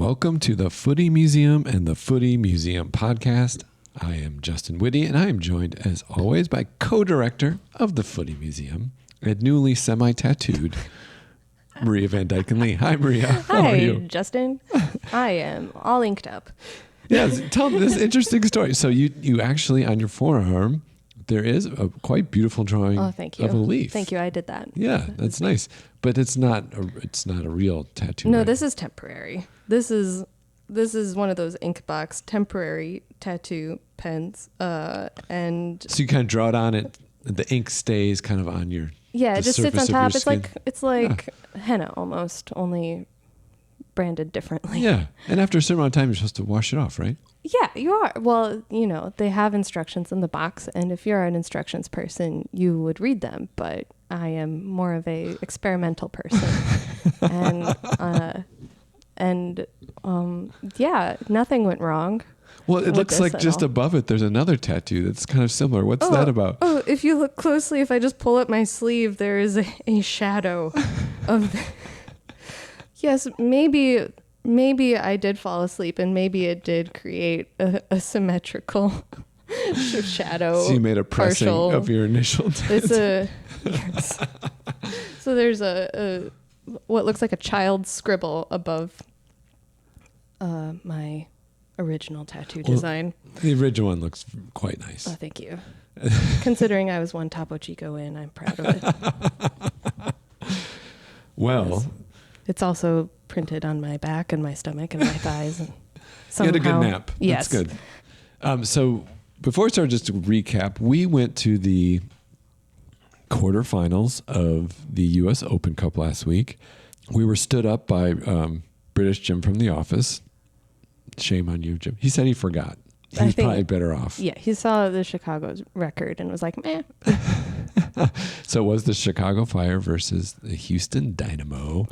Welcome to the Footy Museum and the Footy Museum podcast. I am Justin Whitty, and I am joined, as always, by co-director of the Footy Museum and newly semi-tattooed Maria Van Dyke and Lee. Hi, Maria. How are you? Hi, Justin. I am all inked up. Yes, tell me this interesting story. So you actually, on your forearm, there is a quite beautiful drawing Oh, thank you. of a leaf. Thank you. I did that. Yeah, that's nice. But it's not a real tattoo. No, right? this is temporary. This is one of those ink box temporary tattoo pens. And So you kind of draw it on it. The ink stays kind of on your yeah, the it just sits on surface of your top. It's like skin. henna almost, only branded differently. Yeah, and after a certain amount of time, you're supposed to wash it off, right? Yeah, you are. Well, they have instructions in the box, and if you're an instructions person, you would read them. But I am more of a experimental person, and nothing went wrong. Well, it looks like just above it, there's another tattoo that's kind of similar. What's that about? Oh, if you look closely, if I just pull up my sleeve, there is a shadow of the... Yes, maybe I did fall asleep, and maybe it did create a symmetrical shadow. So you made a pressing of your initial tattoo. Yes. So there's a what looks like a child's scribble above my original tattoo design. The original one looks quite nice. Oh, thank you. Considering I was one Topo Chico in, I'm proud of it. Well... Yes. It's also printed on my back and my stomach and my thighs. And you had a good nap. Yes. That's good. So before we start, just to recap, we went to the quarterfinals of the U.S. Open Cup last week. We were stood up by British Jim from The Office. Shame on you, Jim. He said he forgot. He was probably better off. Yeah, he saw the Chicago's record and was like, meh. So it was the Chicago Fire versus the Houston Dynamo.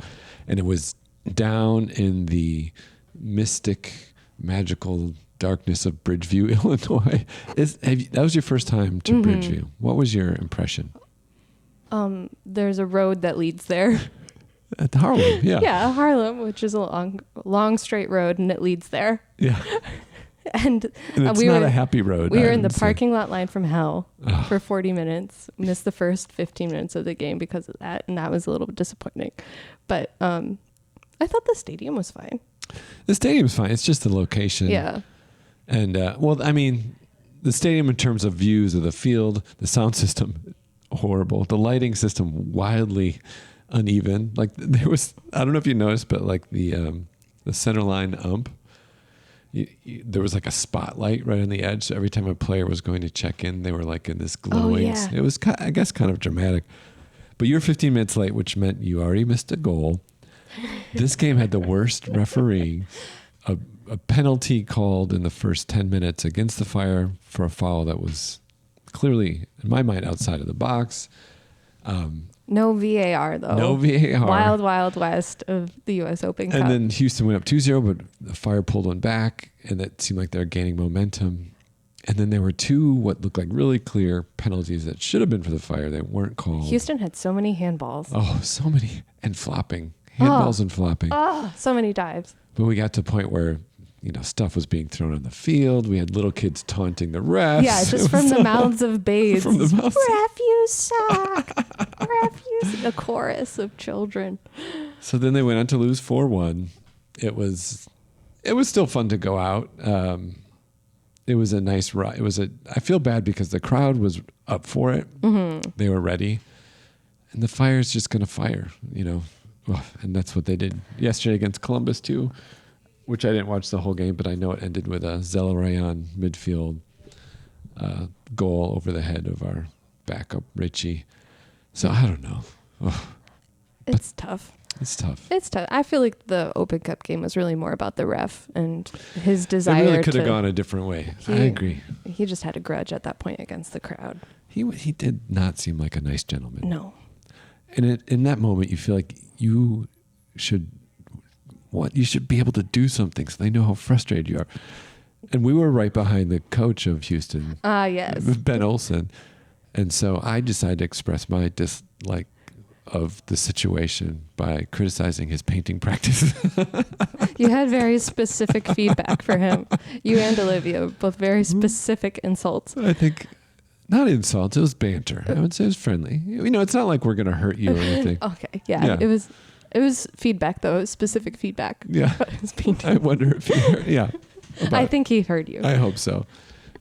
And it was down in the mystic, magical darkness of Bridgeview, Illinois. That was your first time to Bridgeview. What was your impression? There's a road that leads there. At Harlem, yeah. Yeah, Harlem, which is a long straight road, and it leads there. Yeah. And it's not a happy road. We were in the parking lot line from hell for 40 minutes. Missed the first 15 minutes of the game because of that, and that was a little bit disappointing. But I thought the stadium was fine. The stadium's fine. It's just the location. Yeah. And, the stadium in terms of views of the field, the sound system, horrible. The lighting system, wildly uneven. Like there was, I don't know if you noticed, but like the center line ump, there was like a spotlight right on the edge. So every time a player was going to check in, they were like in this glowing. Yeah. It was, I guess, kind of dramatic. But you were 15 minutes late, which meant you already missed a goal. This game had the worst refereeing. A penalty called in the first 10 minutes against the Fire for a foul that was clearly, in my mind, outside of the box. No VAR, though. No VAR. Wild, wild west of the U.S. Open Cup. And then Houston went up 2-0, but the Fire pulled one back, and it seemed like they were gaining momentum. And then there were two what looked like really clear penalties that should have been for the Fire. They weren't called. Houston had so many handballs. Oh, so many. And flopping. Handballs and flopping. Oh, so many dives. But we got to a point where, stuff was being thrown on the field. We had little kids taunting the refs. Yeah, just from the mouths of babes. From the mouths. Ref, you suck. Ref, you suck. A chorus of children. So then they went on to lose 4-1. It was still fun to go out. It was a nice ride. I feel bad because the crowd was up for it. Mm-hmm. They were ready. And the Fire's just going to fire, and that's what they did yesterday against Columbus too, which I didn't watch the whole game, but I know it ended with a Zelarayan midfield goal over the head of our backup Richie. So I don't know. It's tough. It's tough. It's tough. I feel like the Open Cup game was really more about the ref and his desire to... It really could have gone a different way. I agree. He just had a grudge at that point against the crowd. He did not seem like a nice gentleman. No. And in that moment, you feel like you should be able to do something so they know how frustrated you are. And we were right behind the coach of Houston. Yes. Ben Olsen. And so I decided to express my dislike of the situation by criticizing his painting practice. You had very specific feedback for him. You and Olivia, both very specific insults. I think, not insults, it was banter. I would say it was friendly. It's not like we're going to hurt you or anything. Okay, yeah. It was feedback, though. It was specific feedback. Yeah. I wonder if you heard, yeah. I think he heard you. I hope so.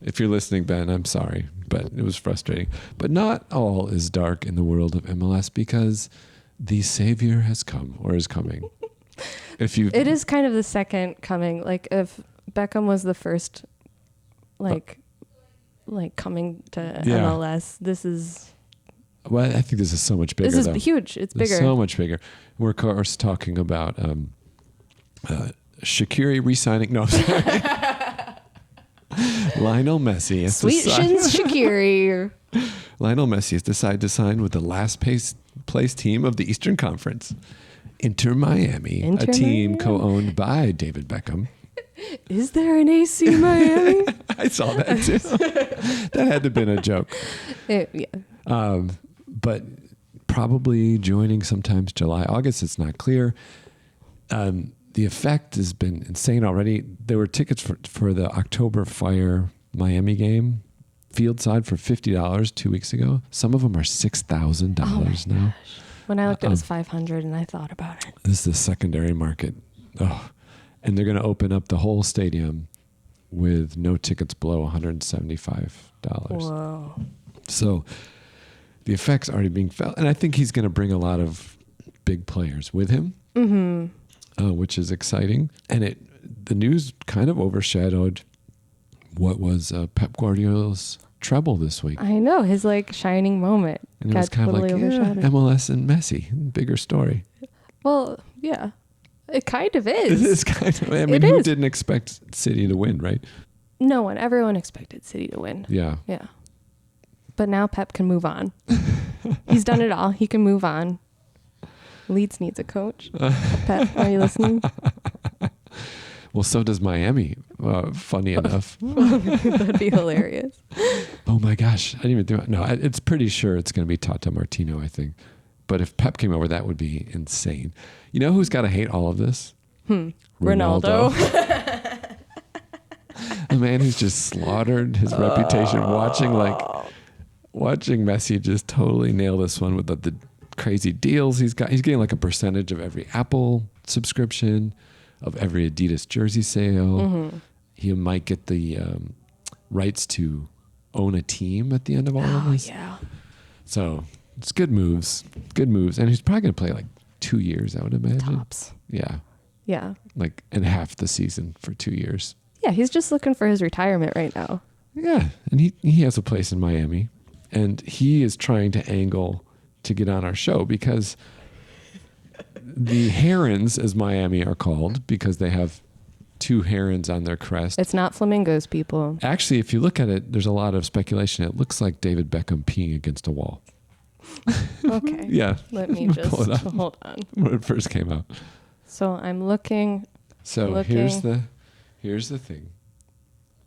If you're listening, Ben, I'm sorry, but it was frustrating. But not all is dark in the world of MLS because the Savior has come or is coming. It is kind of the second coming. Like if Beckham was the first, like coming to MLS, this is. Well, I think this is so much bigger. This is huge. It's bigger. So much bigger. We're of course talking about Shaqiri re-signing. No, sorry. Lionel Messi has Sweet shins Shaqiri. Lionel Messi has decided to sign with the last place team of the Eastern Conference, Inter Miami, a team co-owned by David Beckham. Is there an AC Miami? I saw that too. That had to have been a joke. Yeah. But probably joining sometimes July, August. It's not clear. The effect has been insane already. There were tickets for the October Fire Miami game, field side for $50 2 weeks ago. Some of them are $6,000 now. Gosh. When I looked, it was $500, and I thought about it. This is the secondary market. Oh, and they're going to open up the whole stadium with no tickets below $175. Whoa. So the effect's already being felt. And I think he's going to bring a lot of big players with him. Mm-hmm. Which is exciting. And the news kind of overshadowed what was Pep Guardiola's treble this week. I know, his shining moment. And it was kind of like, MLS and Messi, bigger story. Well, yeah, it kind of is. It is kind of. I mean, who didn't expect City to win, right? No one. Everyone expected City to win. Yeah. Yeah. But now Pep can move on. He's done it all. He can move on. Leeds needs a coach. Pep, are you listening? Well, so does Miami. Funny enough. That'd be hilarious. Oh my gosh. I didn't even do it. No, it's pretty sure it's going to be Tata Martino, I think. But if Pep came over, that would be insane. You know who's got to hate all of this? Ronaldo. A man who's just slaughtered his reputation watching Messi just totally nail this one with the crazy deals he's got. He's getting a percentage of every Apple subscription, of every Adidas jersey sale. Mm-hmm. He might get the rights to own a team at the end of all of this. Yeah. So it's good moves. And he's probably going to play 2 years, I would imagine. Tops. Yeah. Yeah. And half the season for 2 years. Yeah, he's just looking for his retirement right now. Yeah. And he has a place in Miami. And he is trying to angle to get on our show because the herons, as Miami are called, because they have 2 herons on their crest. It's not flamingos, people. Actually, if you look at it, there's a lot of speculation. It looks like David Beckham peeing against a wall. Okay. Yeah. Let me just hold on. When it first came out. So I'm looking. Here's the thing.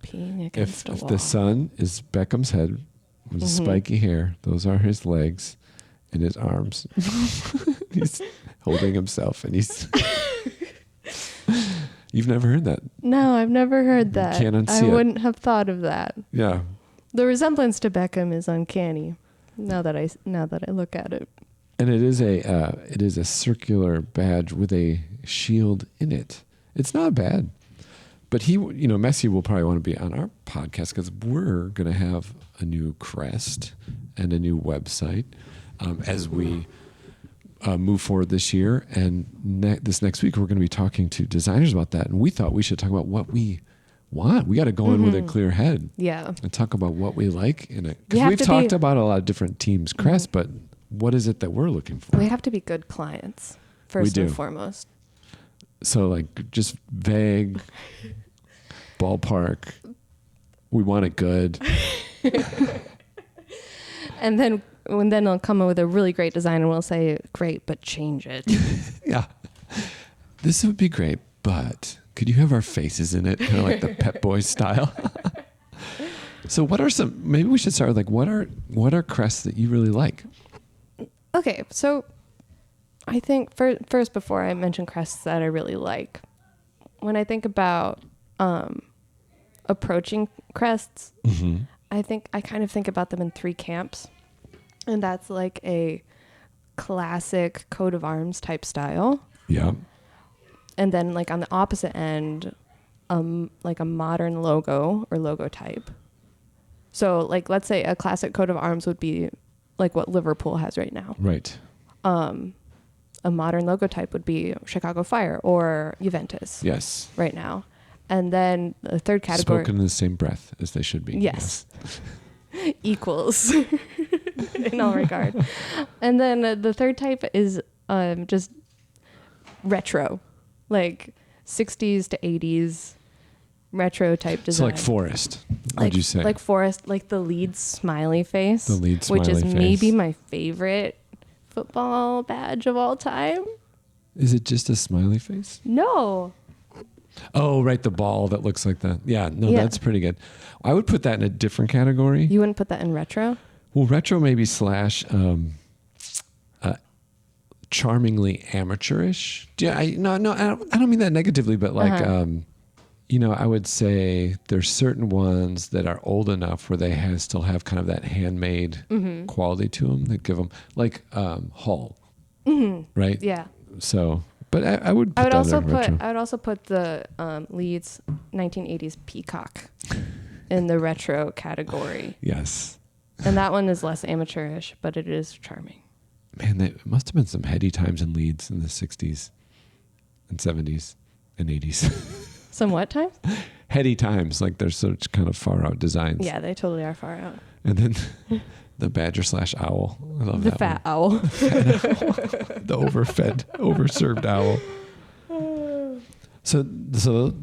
Peeing against a wall. If the sun is Beckham's head with spiky hair, those are his legs. In his arms. He's holding himself and he's... You've never heard that? No, I've never heard that. You can't unsee it. I wouldn't have thought of that. Yeah. The resemblance to Beckham is uncanny now that I look at it. And it is a circular badge with a shield in it. It's not bad. But Messi will probably want to be on our podcast because we're going to have a new crest and a new website. As we move forward this year. And this next week, we're going to be talking to designers about that. And we thought we should talk about what we want. We got to go in with a clear head. Yeah. And talk about what we like in it. Because we've talked about a lot of different teams' crests, but what is it that we're looking for? We have to be good clients, first and foremost. So just vague, ballpark. We want it good. And then they'll come up with a really great design and we'll say, great, but change it. Yeah. This would be great, but could you have our faces in it? Kind of like the Pep Boys style. So maybe we should start with what are crests that you really like? Okay. So I think first, before I mention crests that I really like, when I think about approaching crests, I kind of think about them in three camps. And that's like a classic coat of arms type style. Yeah. And then like on the opposite end, like a modern logo or logo type. So like, let's say a classic coat of arms would be like what Liverpool has right now. Right. A modern logo type would be Chicago Fire or Juventus. Yes. Right now. And then the third category. Spoken in the same breath as they should be. Yes. Equals in all regard. And then the third type is just retro, like 60s to 80s retro type design. So like Forest, would you say? Like Forest, like the Leeds smiley face. The Leeds smiley which is face. maybe my favorite football badge of all time. Is it just a smiley face? No. Oh, right. The ball that looks like that. Yeah. No, that's pretty good. I would put that in a different category. You wouldn't put that in retro? Well, retro maybe slash charmingly amateurish. Yeah. I don't mean that negatively, but like, I would say there's certain ones that are old enough where they still have kind of that handmade quality to them that give them like Hull, right? Yeah. So, but I would. I would also put the Leeds 1980s Peacock in the retro category. Yes. And that one is less amateurish, but it is charming. Man, it must have been some heady times in Leeds in the 60s and 70s and 80s. Some what times? Heady times, like they're such kind of far out designs. Yeah, they totally are far out. And then the badger /owl. I love the that fat one. owl. The overfed, overserved owl. So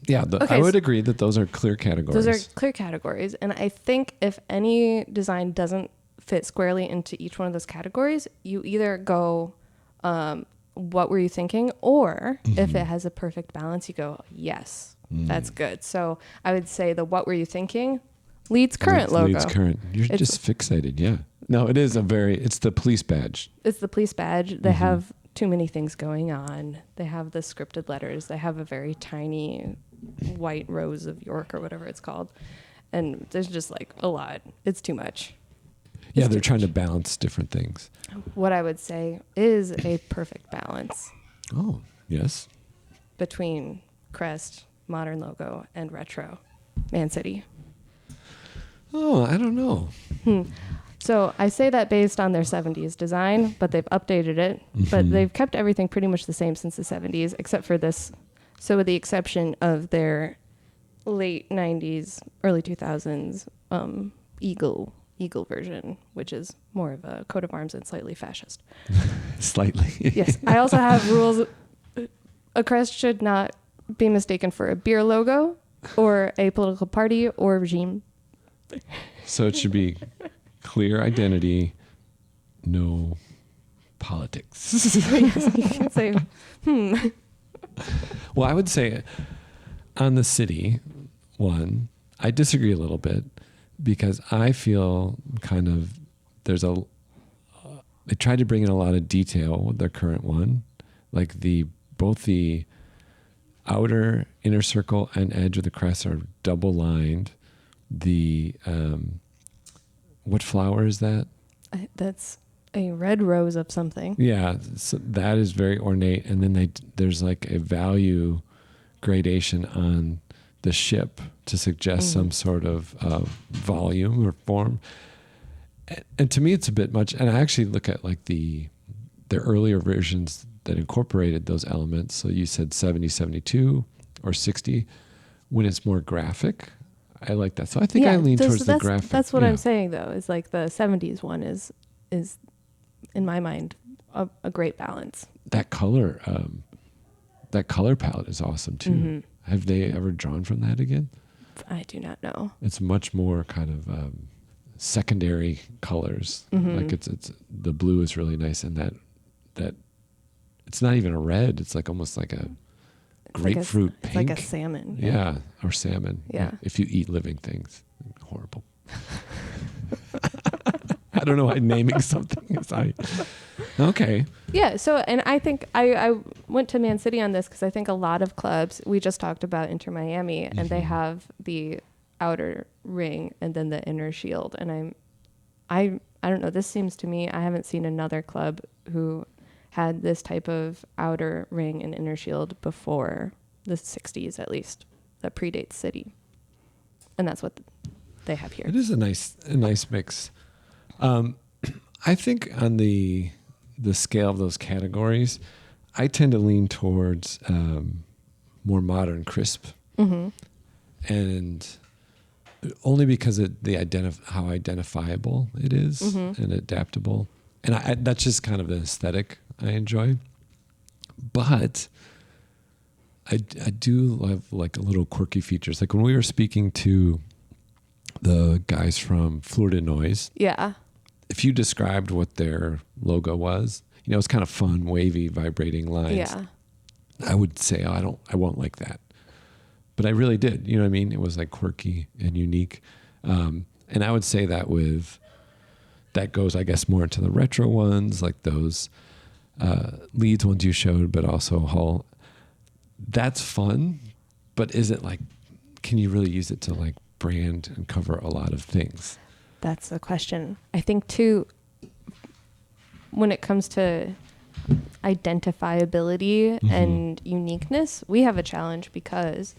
yeah, I would agree that those are clear categories. Those are clear categories. And I think if any design doesn't fit squarely into each one of those categories, you either go, what were you thinking? Or if it has a perfect balance, you go, yes, that's good. So I would say the what were you thinking? Leeds current logo. Leeds current. You're just fixated. Yeah. No, it's the police badge. It's the police badge. They have too many things going on. They have the scripted letters. They have a very tiny white rose of York or whatever it's called. And there's just like a lot. It's too much. Yeah, they're trying to balance different things. What I would say is a perfect balance. Oh, yes. Between crest, modern logo, and retro. Man City. Oh, I don't know. So I say that based on their 70s design, but they've updated it. But they've kept everything pretty much the same since the 70s, except for this. So with the exception of their late 90s, early 2000s eagle version, which is more of a coat of arms and slightly fascist. Slightly. Yes. I also have rules. A crest should not be mistaken for a beer logo or a political party or regime. So it should be clear identity, no politics. You can say, Well, I would say on the city one, I disagree a little bit because I feel kind of they tried to bring in a lot of detail with their current one, like both the outer inner circle and edge of the crest are double lined. The what flower is that? that's a red rose of something. Yeah, so that is very ornate, and then there's like a value gradation on the ship to suggest some sort of volume or form. And to me, it's a bit much. And I actually look at like the earlier versions that incorporated those elements. So you said 70, 72 or 60 when it's more graphic. I like that. So I think I lean towards the graphic. That's what I'm saying, though, is like the 70s one is in my mind a great balance. That color palette is awesome too. Have they ever drawn from that again? I do not know. It's much more kind of secondary colors. Like it's the blue is really nice, and that it's not even a red. It's like almost like a grapefruit pink. It's like a salmon. Yeah, or salmon. Yeah. If you eat living things, horrible. I don't know why naming something is Okay. Yeah. So, and I think I went to Man City on this because I think a lot of clubs, we just talked about Inter Miami, and they have the outer ring and then the inner shield. And I don't know. This seems to me, I haven't seen another club who had this type of outer ring and inner shield before the 60s, at least, that predates City. And that's what they have here. It is a nice mix. I think on the scale of those categories, I tend to lean towards more modern, crisp, and only because how identifiable it is and adaptable, and that's just kind of the aesthetic I enjoy. But I do love like a little quirky features, like when we were speaking to the guys from Florida Noise. Yeah. If you described what their logo was, it's kind of fun, wavy, vibrating lines. Yeah. I would say, I won't like that. But I really did. You know what I mean? It was like quirky and unique. And I would say that that goes, I guess, more into the retro ones, like those Leeds ones you showed, but also Hull. That's fun. But is it like, can you really use it to like brand and cover a lot of things? That's the question. I think too, when it comes to identifiability and uniqueness, we have a challenge because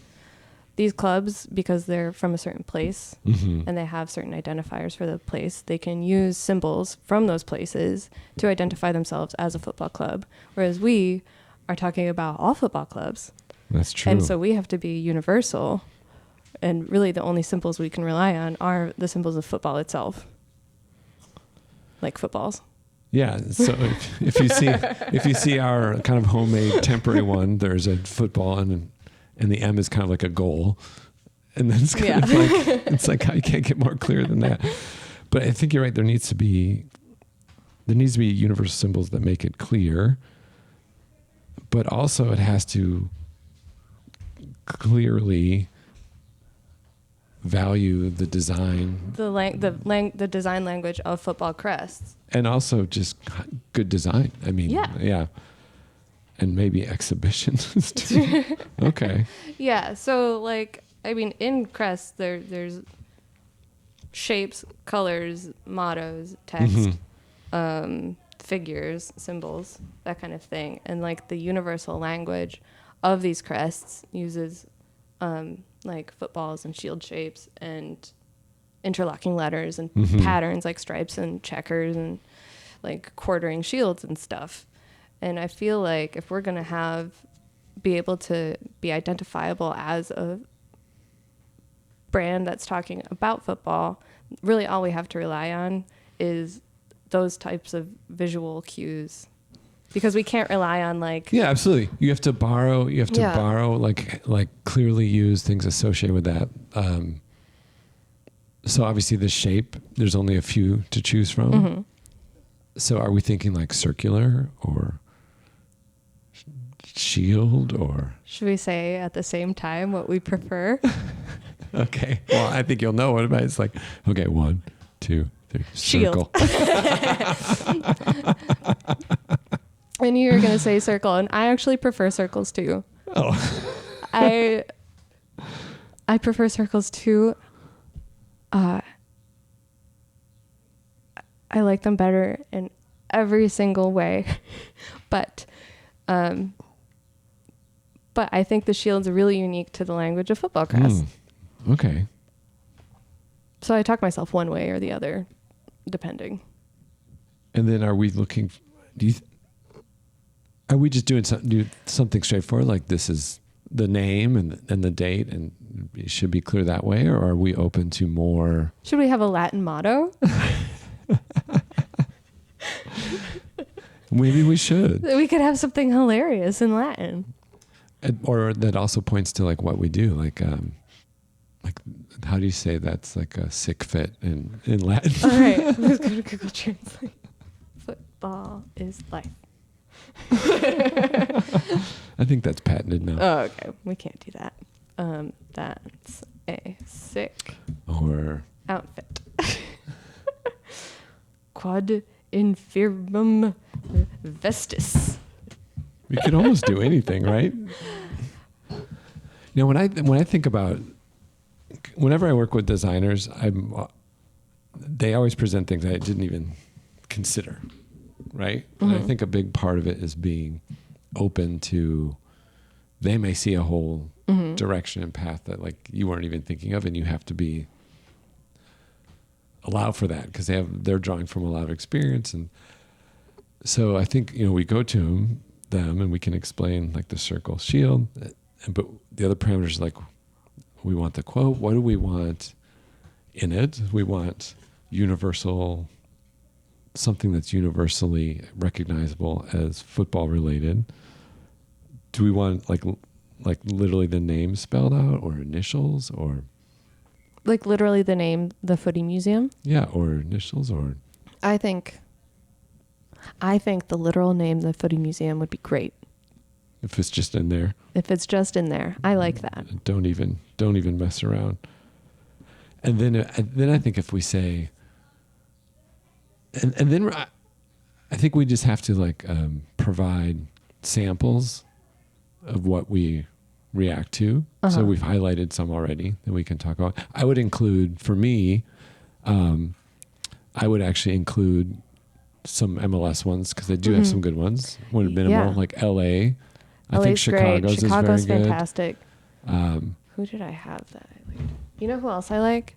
these clubs, because they're from a certain place and they have certain identifiers for the place, they can use symbols from those places to identify themselves as a football club. Whereas we are talking about all football clubs. That's true. And so we have to be universal. And really the only symbols we can rely on are the symbols of football itself. Like footballs. Yeah. So if you see our kind of homemade temporary one, there's a football and the M is kind of like a goal. And then it's kind of like, it's like, I can't get more clear than that. But I think you're right. There needs to be universal symbols that make it clear, but also it has to clearly value the design, the design language of football crests, and also just good design. I mean, yeah, and maybe exhibitions too. Okay. Yeah. So like, I mean, in crests there's shapes, colors, mottos, text, figures, symbols, that kind of thing, and like the universal language of these crests uses like footballs and shield shapes and interlocking letters and patterns like stripes and checkers and like quartering shields and stuff. And I feel like if we're going to be able to be identifiable as a brand that's talking about football, really all we have to rely on is those types of visual cues. Because we can't rely on like... Yeah, absolutely. You have to borrow, like clearly use things associated with that. So obviously the shape, there's only a few to choose from. So are we thinking like circular or shield or... Should we say at the same time what we prefer? Okay. Well, I think you'll know what about it. It's like, okay, 1, 2, 3, shield. I knew you were going to say circle, and I actually prefer circles too. Oh. I prefer circles too. I like them better in every single way. But I think the shield's really unique to the language of football crest. Okay. So I talk myself one way or the other, depending. And then are we looking... Are we just doing something straightforward, like this is the name and the date, and it should be clear that way, or are we open to more? Should we have a Latin motto? Maybe we should. We could have something hilarious in Latin, or that also points to like what we do, like how do you say that's like a sick fit in Latin? All right, let's go to Google Translate. Football is life. I think that's patented now. Oh, okay. We can't do that. That's a sick or outfit. Quad infirmum Vestis. We could almost do anything, right? When I think about, whenever I work with designers, they always present things I didn't even consider, right? And I think a big part of it is being open to, they may see a whole direction and path that like you weren't even thinking of, and you have to allow for that because they're drawing from a lot of experience. And so I think, we go to them and we can explain like the circle shield, but the other parameters, like we want the quote, what do we want in it? We want universal, something that's universally recognizable as football related. Do we want like literally the name spelled out, or initials, or like literally the name, the Footy Museum? Yeah, or initials, or I think the literal name, the Footy Museum, would be great. if it's just in there. If it's just in there, I like that. Don't even mess around. And then I think if we say, and then I think we just have to like provide samples of what we react to. So we've highlighted some already that we can talk about. I would include, for me, I would actually include some MLS ones because they do have some good ones. One minimal, like LA. I think Chicago's great. Chicago's is very fantastic. good. Who did I have that I liked? You know who else I like?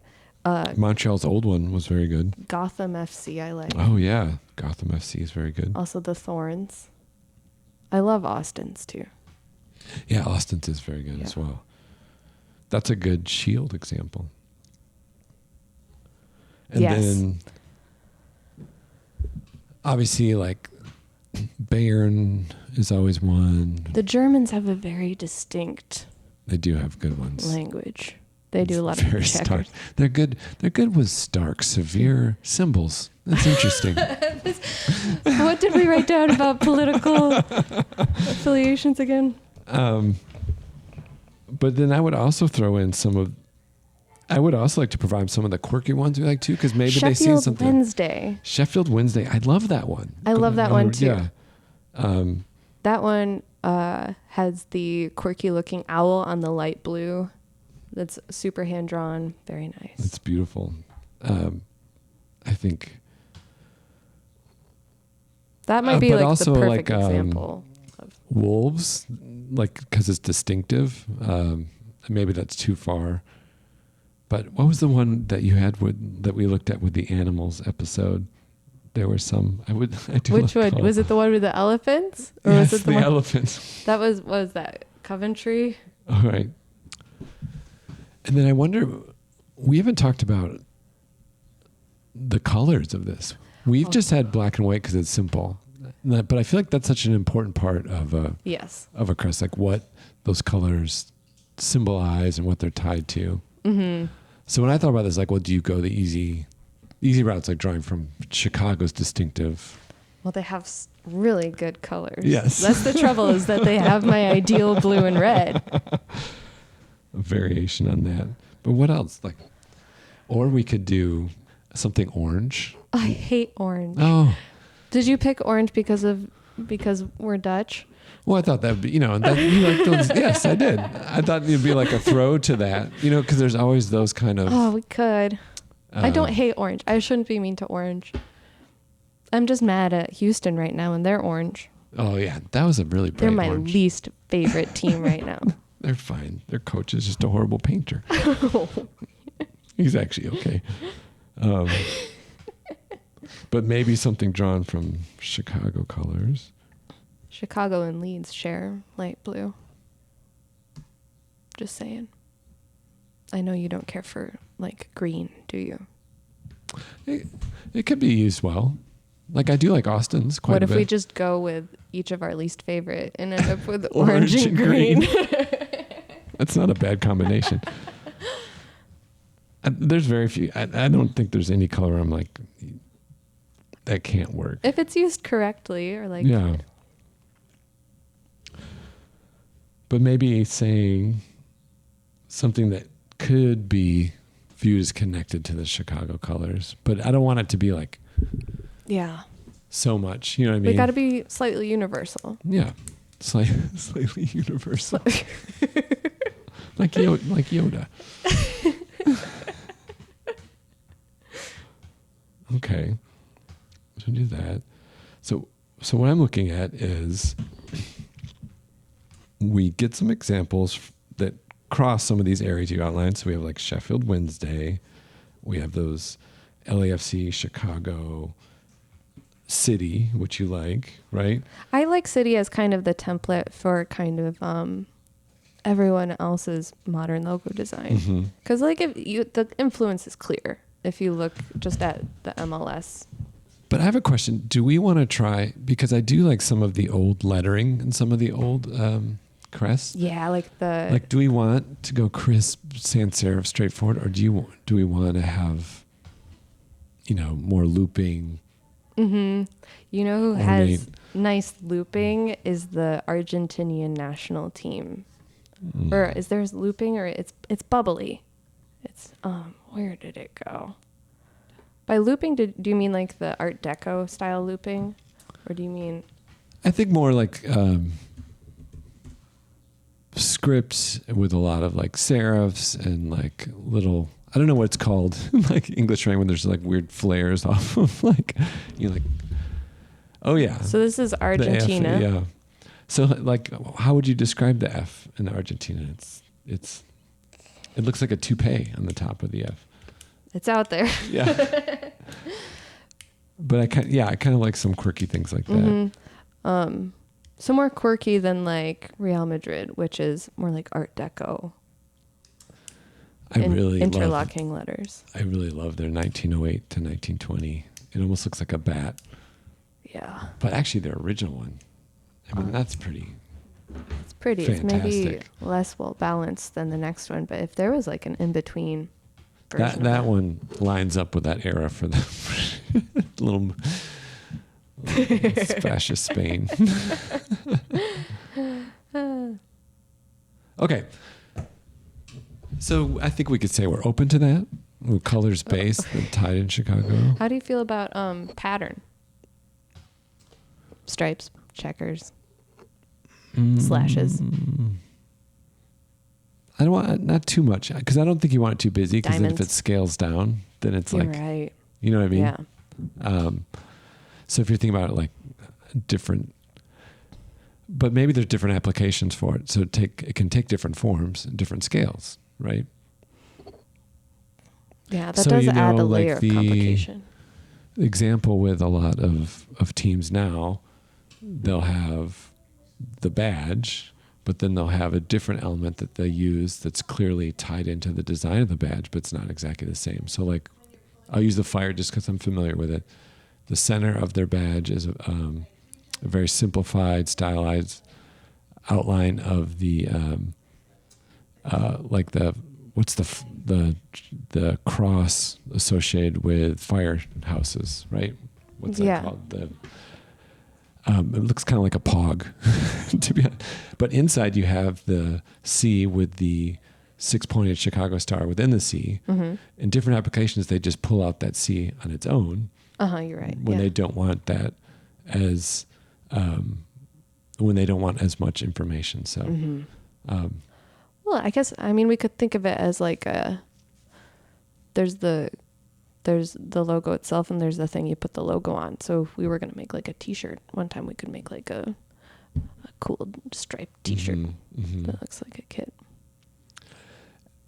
Montreal's old one was very good. Gotham FC I like. Oh yeah, Gotham FC is very good. Also the Thorns. I love Austin's too. Yeah, Austin's is very good as well. That's a good shield example. And then obviously like Bayern is always one. The Germans have a very distinct They do have good ones. language. They do a lot Very of stark. checkers. They're good with stark, severe symbols. That's interesting. What did we write down about political affiliations again? But then I would also throw in I would also like to provide some of the quirky ones we like too, because maybe they see something. Sheffield Wednesday. I love that one. I love that one too. Yeah. That one has the quirky looking owl on the light blue. That's super hand drawn. Very nice. It's beautiful. I think that might be but like also the perfect like, example. Wolves, like because it's distinctive. Maybe that's too far. But what was the one that you had that we looked at with the animals episode? There were some. Which one? Was it the one with the elephants? Or yes, was it the elephants. That was, what was that? Coventry? All right. And then I wonder, we haven't talked about the colors of this. We've just had black and white because it's simple. But I feel like that's such an important part of a crest, like what those colors symbolize and what they're tied to. Mm-hmm. So when I thought about this, like, well, do you go the easy routes, like drawing from Chicago's distinctive? Well, they have really good colors. Yes. That's the trouble, is that they have my ideal blue and red. A variation on that. But what else? Or we could do something orange. I hate orange. Oh. Did you pick orange because we're Dutch? Well, I thought that would be, you like those. Yes, I did. I thought it'd be like a throw to that, because there's always those kind of. Oh, we could. I don't hate orange. I shouldn't be mean to orange. I'm just mad at Houston right now, and they're orange. Oh yeah, that was a really bright They're my orange. least favorite team right now. They're fine. Their coach is just a horrible painter. He's actually okay. But maybe something drawn from Chicago colors. Chicago and Leeds share light blue. Just saying. I know you don't care for green, do you? It could be used well. I do like Austin's quite a bit. What if we just go with each of our least favorite and end up with orange and green? That's not a bad combination. There's very few. I don't think there's any color I'm like, that can't work. If it's used correctly or Yeah. But maybe saying something that could be viewed as connected to the Chicago colors. But I don't want it to be Yeah. so much. You know what I mean? We got to be slightly universal. Yeah. Slightly universal. like Yoda. Okay. So do that. So what I'm looking at is we get some examples that cross some of these areas you outlined. So we have like Sheffield Wednesday. We have those LAFC, Chicago, City, which you like, right? I like City as kind of the template for kind of everyone else's modern logo design. Because like the influence is clear if you look just at the MLS. But I have a question. Do we want to try, because I do like some of the old lettering and some of the old crests. Yeah, do we want to go crisp, sans serif, straightforward, or do we want to have, more looping? You know who has nice looping is the Argentinian national team. Or is there looping, or it's bubbly? It's where did it go? By looping, do you mean like the Art Deco style looping, or do you mean? I think more like scripts with a lot of like serifs and like little, I don't know what it's called, like English writing when there's like weird flares off of like, oh yeah. So this is Argentina. F, yeah. So like, how would you describe the F in Argentina? It looks like a toupee on the top of the F. It's out there. Yeah. But I kind of like some quirky things like that. So more quirky than like Real Madrid, which is more like Art Deco. Interlocking letters. I really love their 1908 to 1920. It almost looks like a bat. Yeah. But actually their original one, I mean, that's pretty. It's pretty. Fantastic. It's maybe less well balanced than the next one, but if there was like an in-between version that one lines up with that era for the little fascist Spain. Okay. So I think we could say we're open to that. With colors based, tied in Chicago. How do you feel about pattern? Stripes, checkers, slashes. I don't want, not too much, because I don't think you want it too busy, because then if it scales down, then it's You're like, right. You know what I mean? Yeah. So if you're thinking about it like different, but maybe there's different applications for it. So it can take different forms and different scales, right? Yeah, that does add a layer of complication. Example with a lot of teams now, they'll have the badge, but then they'll have a different element that they use that's clearly tied into the design of the badge, but it's not exactly the same. So like, I'll use the fire just because I'm familiar with it. The center of their badge is a very simplified, stylized outline of the like what's the cross associated with firehouses, right? What's that called? It looks kind of like a pog, to be honest. But inside you have the C with the six-pointed Chicago star within the C. Mm-hmm. In different applications, they just pull out that C on its own. You're right. When they don't want that as, when they don't want as much information. So, well, I guess, we could think of it as like there's the logo itself and there's the thing you put the logo on. So if we were going to make like a t-shirt, one time we could make like a cool striped t-shirt that looks like a kit.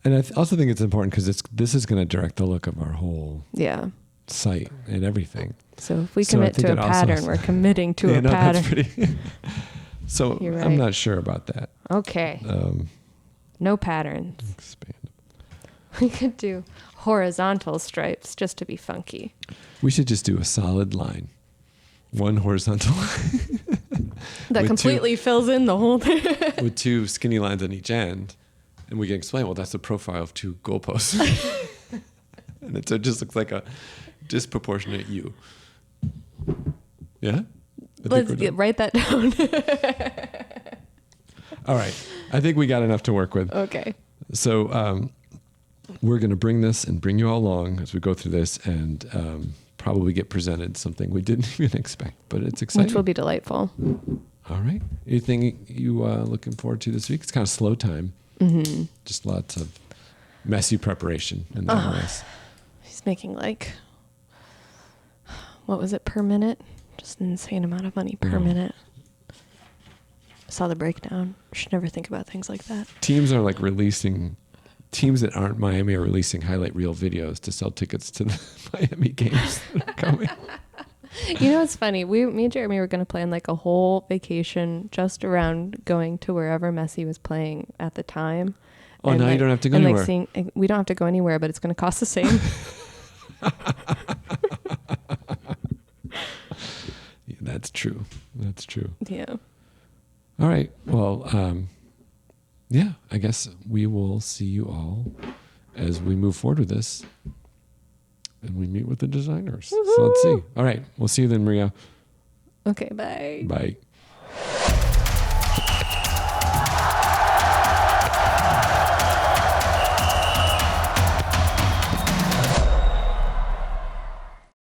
And I also think it's important because this is going to direct the look of our whole site and everything. So if we commit to a pattern, we're committing to a pattern. That's pretty so right. I'm not sure about that. Okay. No patterns. Expand. We could do horizontal stripes just to be funky. We should just do a solid line. One horizontal line. That completely fills in the whole thing. With two skinny lines on each end. And we can explain, well, that's the profile of two goalposts. And it just looks like a disproportionate U. Yeah? Let's write that down. All right. I think we got enough to work with. Okay. So we're going to bring this and bring you all along as we go through this and probably get presented something we didn't even expect, but it's exciting. Which will be delightful. All right. Anything you looking forward to this week? It's kind of slow time. Just lots of messy preparation in the house. He's making like, what was it per minute? Just an insane amount of money per minute. I saw the breakdown. Should never think about things like that. Teams are like teams that aren't Miami are releasing highlight reel videos to sell tickets to the Miami games that are coming. You know, it's funny. Me and Jeremy were going to plan like a whole vacation just around going to wherever Messi was playing at the time. Oh, now you don't have to go anywhere. We don't have to go anywhere, but it's going to cost the same. Yeah, that's true. That's true. Yeah. All right. Well, yeah, I guess we will see you all as we move forward with this and we meet with the designers. Woo-hoo! So let's see. All right. We'll see you then, Maria. Okay, bye. Bye.